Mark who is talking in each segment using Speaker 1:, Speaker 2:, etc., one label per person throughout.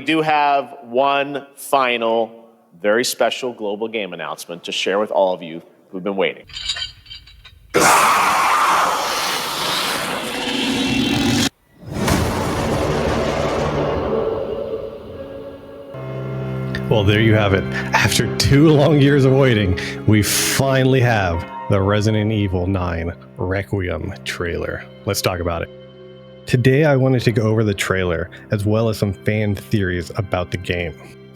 Speaker 1: We do have one final, very special global game announcement to share with all of you who've been waiting.
Speaker 2: Well, there you have it. After 2 long years of waiting, we finally have the Resident Evil 9 Requiem trailer. Let's talk about it. Today, I wanted to go over the trailer as well as some fan theories about the game.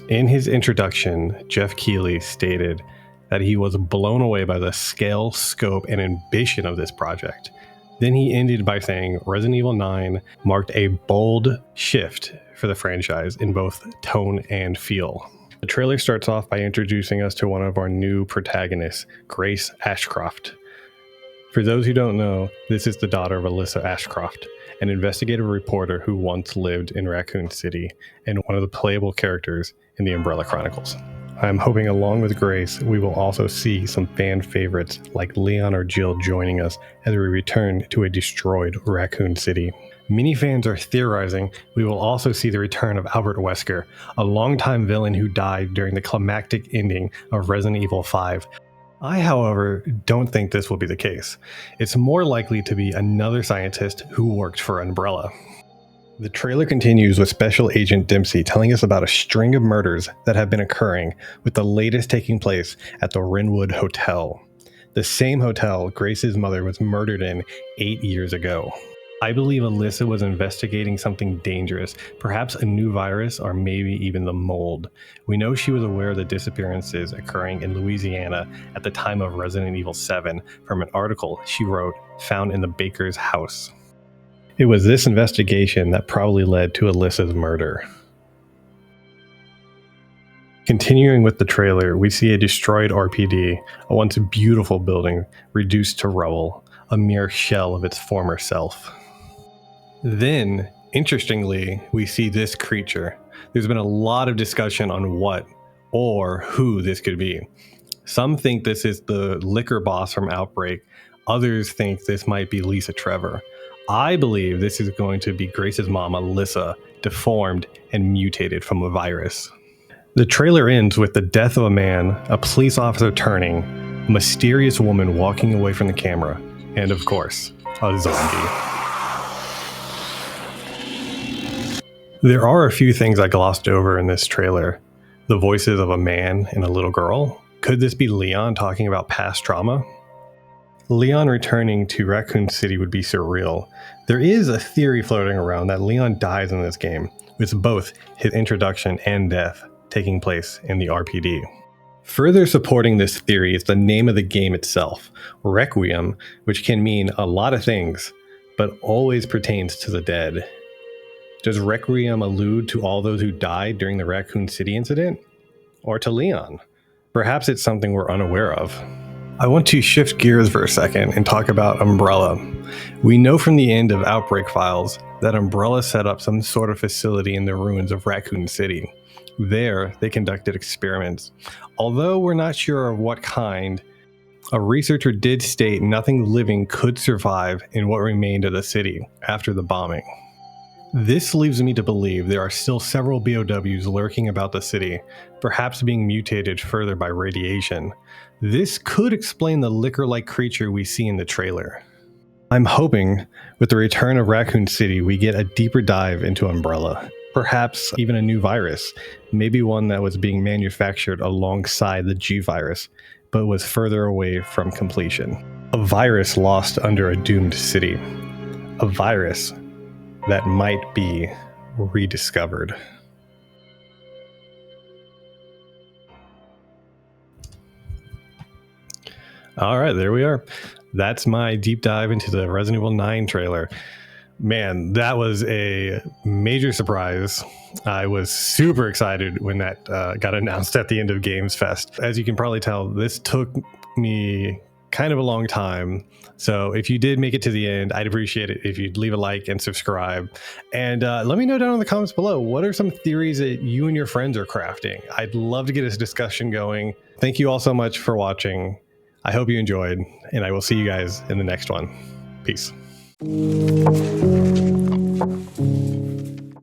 Speaker 2: In his introduction, Jeff Keighley stated that he was blown away by the scale, scope, and ambition of this project. Then he ended by saying Resident Evil 9 marked a bold shift for the franchise in both tone and feel. The trailer starts off by introducing us to one of our new protagonists, Grace Ashcroft. For those who don't know, this is the daughter of Alyssa Ashcroft, an investigative reporter who once lived in Raccoon City and one of the playable characters in the Umbrella Chronicles. I'm hoping along with Grace, we will also see some fan favorites like Leon or Jill joining us as we return to a destroyed Raccoon City. Many fans are theorizing we will also see the return of Albert Wesker, a longtime villain who died during the climactic ending of Resident Evil 5. I, however, don't think this will be the case. It's more likely to be another scientist who worked for Umbrella. The trailer continues with Special Agent Dempsey telling us about a string of murders that have been occurring, with the latest taking place at the Wrenwood Hotel, the same hotel Grace's mother was murdered in 8 years ago. I believe Alyssa was investigating something dangerous, perhaps a new virus or maybe even the mold. We know she was aware of the disappearances occurring in Louisiana at the time of Resident Evil 7 from an article she wrote found in the baker's house. It was this investigation that probably led to Alyssa's murder. Continuing with the trailer, we see a destroyed RPD, a once beautiful building reduced to rubble, a mere shell of its former self. Then, interestingly, we see this creature. There's been a lot of discussion on what or who this could be. Some think this is the liquor boss from Outbreak. Others think this might be Lisa Trevor. I believe this is going to be Grace's mom, Alyssa, deformed and mutated from a virus. The trailer ends with the death of a man, a police officer turning, a mysterious woman walking away from the camera, and of course, a zombie. There are a few things I glossed over in this trailer. The voices of a man and a little girl. Could this be Leon talking about past trauma? Leon returning to Raccoon City would be surreal. There is a theory floating around that Leon dies in this game, with both his introduction and death taking place in the RPD. Further supporting this theory is the name of the game itself, Requiem, which can mean a lot of things, but always pertains to the dead. Does Requiem allude to all those who died during the Raccoon City incident? Or to Leon? Perhaps it's something we're unaware of. I want to shift gears for a second and talk about Umbrella. We know from the end of Outbreak files that Umbrella set up some sort of facility in the ruins of Raccoon City. There, they conducted experiments. Although we're not sure of what kind, a researcher did state nothing living could survive in what remained of the city after the bombing. This leaves me to believe there are still several BOWs lurking about the city, perhaps being mutated further by radiation. This could explain the liquor-like creature we see in the trailer. I'm hoping, with the return of Raccoon City, we get a deeper dive into Umbrella. Perhaps even a new virus, maybe one that was being manufactured alongside the G virus, but was further away from completion. A virus lost under a doomed city. A virus that might be rediscovered. All right, there we are. That's my deep dive into the Resident Evil 9 trailer. Man, that was a major surprise. I was super excited when that got announced at the end of Games Fest. As you can probably tell, this took me kind of a long time. So if you did make it to the end, I'd appreciate it if you'd leave a like and subscribe. And let me know down in the comments below, what are some theories that you and your friends are crafting? I'd love to get this discussion going. Thank you all so much for watching. I hope you enjoyed, and I will see you guys in the next one. Peace.